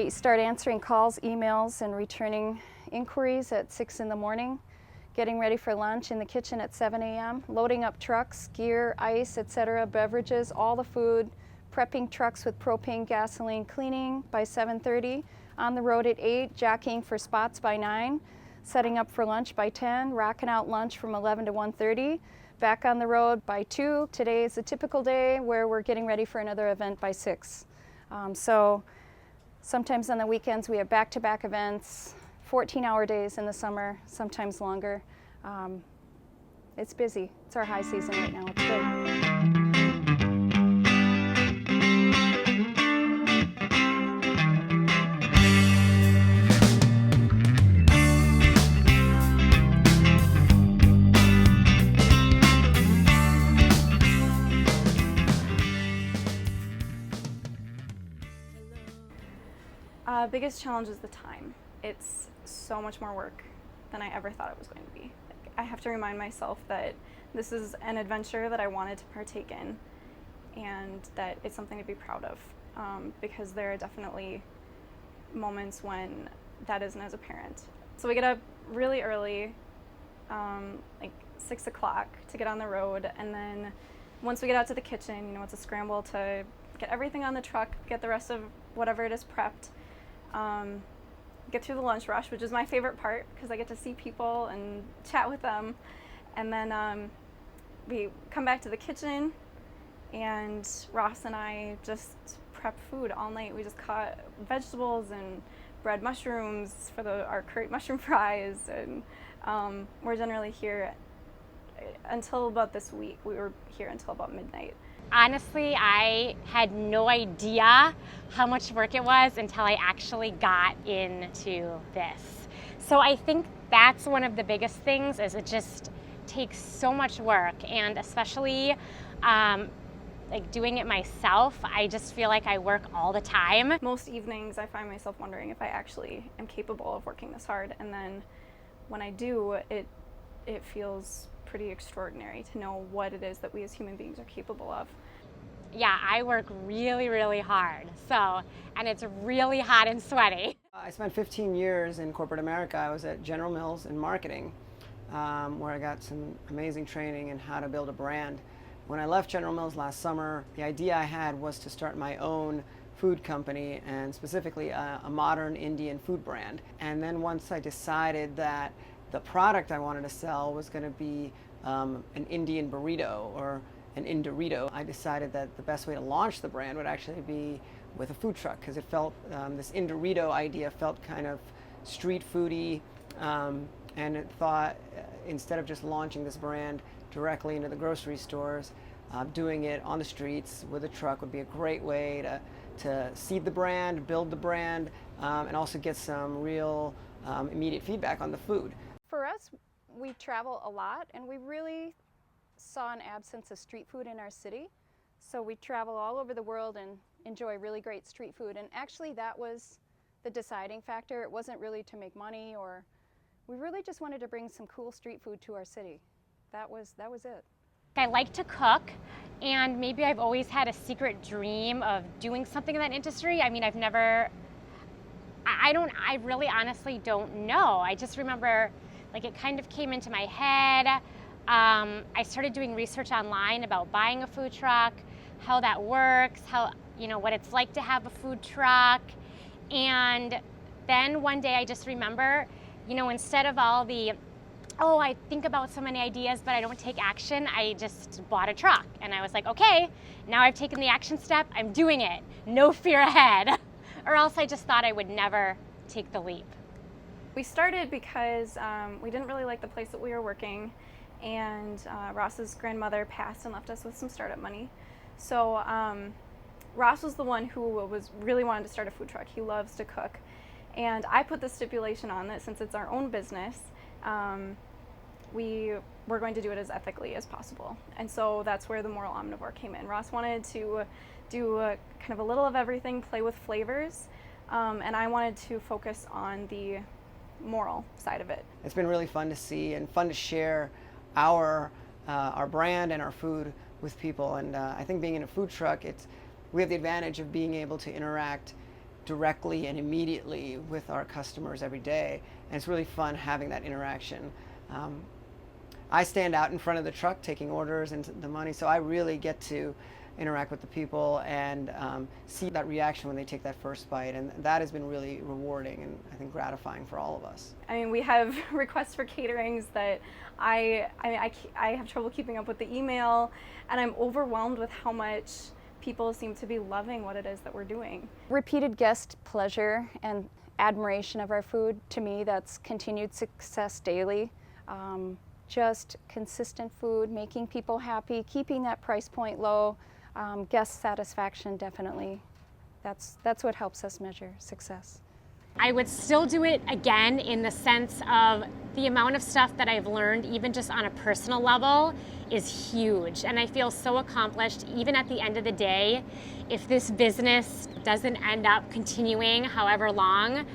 We start answering calls, emails, and returning inquiries at 6 in the morning, getting ready for lunch in the kitchen at 7 a.m., loading up trucks, gear, ice, etc., beverages, all the food, prepping trucks with propane, gasoline, cleaning by 7:30, on the road at 8, jockeying for spots by 9, setting up for lunch by 10, rocking out lunch from 11 to 1:30, back on the road by 2. Today is a typical day where we're getting ready for another event by 6. So sometimes on the weekends we have back-to-back events, 14-hour days in the summer, sometimes longer. It's busy. It's our high season right now. It's good. Biggest challenge is the time. It's so much more work than I ever thought it was going to be. Like, I have to remind myself that this is an adventure that I wanted to partake in and that it's something to be proud of, because there are definitely moments when that isn't as apparent. So we get up really early, like 6 o'clock to get on the road, and then once we get out to the kitchen, you know, it's a scramble to get everything on the truck, get the rest of whatever it is prepped, get through the lunch rush, which is my favorite part because I get to see people and chat with them. And then we come back to the kitchen, and Ross and I just prep food all night. We just caught vegetables and bread mushrooms for our curry mushroom fries, and we're generally here until about this week. We were here until about midnight. Honestly, I had no idea how much work it was until I actually got into this. So I think that's one of the biggest things, is it just takes so much work, and especially like doing it myself, I just feel like I work all the time. Most evenings I find myself wondering if I actually am capable of working this hard, and then when I do, it feels pretty extraordinary to know what it is that we as human beings are capable of. Yeah, I work really, really hard. And it's really hot and sweaty. I spent 15 years in corporate America. I was at General Mills in marketing, where I got some amazing training in how to build a brand. When I left General Mills last summer, the idea I had was to start my own food company, and specifically a modern Indian food brand. And then once I decided that the product I wanted to sell was going to be an Indian burrito or an Indorito, I decided that the best way to launch the brand would actually be with a food truck, because it felt, this Indorito idea felt kind of street foody, and it thought instead of just launching this brand directly into the grocery stores, doing it on the streets with a truck would be a great way to seed the brand, build the brand, and also get some real immediate feedback on the food. For us, we travel a lot, and we really saw an absence of street food in our city. So we travel all over the world and enjoy really great street food. And actually that was the deciding factor. It wasn't really to make money, or we really just wanted to bring some cool street food to our city. That was it. I like to cook, and maybe I've always had a secret dream of doing something in that industry. I mean, I really honestly don't know. I just remember, like, it kind of came into my head. I started doing research online about buying a food truck, how that works, what it's like to have a food truck. And then one day I just remember, instead of all the, I think about so many ideas, but I don't take action, I just bought a truck. And I was like, okay, now I've taken the action step, I'm doing it. No fear ahead. Or else I just thought I would never take the leap. We started because we didn't really like the place that we were working, and Ross's grandmother passed and left us with some startup money. So Ross was the one who really wanted to start a food truck. He loves to cook. And I put the stipulation on that since it's our own business, we were going to do it as ethically as possible. And so that's where the moral omnivore came in. Ross wanted to do kind of a little of everything, play with flavors, and I wanted to focus on the moral side of it. It's been really fun to see and fun to share our brand and our food with people. And I think being in a food truck, we have the advantage of being able to interact directly and immediately with our customers every day, and it's really fun having that interaction. I stand out in front of the truck taking orders and the money, so I really get to interact with the people and see that reaction when they take that first bite, and that has been really rewarding and I think gratifying for all of us. I mean, we have requests for caterings that I have trouble keeping up with the email, and I'm overwhelmed with how much people seem to be loving what it is that we're doing. Repeated guest pleasure and admiration of our food, to me, that's continued success daily. Just consistent food, making people happy, keeping that price point low, guest satisfaction, definitely. That's what helps us measure success. I would still do it again in the sense of the amount of stuff that I've learned, even just on a personal level, is huge. And I feel so accomplished, even at the end of the day. If this business doesn't end up continuing however long,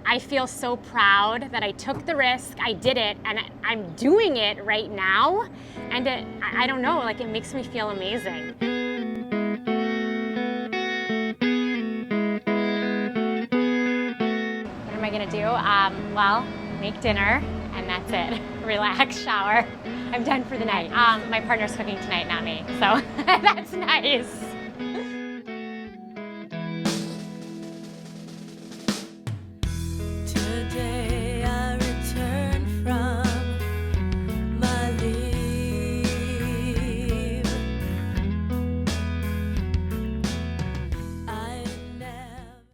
I feel so proud that I took the risk, I did it, and I'm doing it right now. And I don't know, like, it makes me feel amazing. What am I gonna do? Well, make dinner, and that's it. Relax, shower. I'm done for the night. My partner's cooking tonight, not me, so that's nice.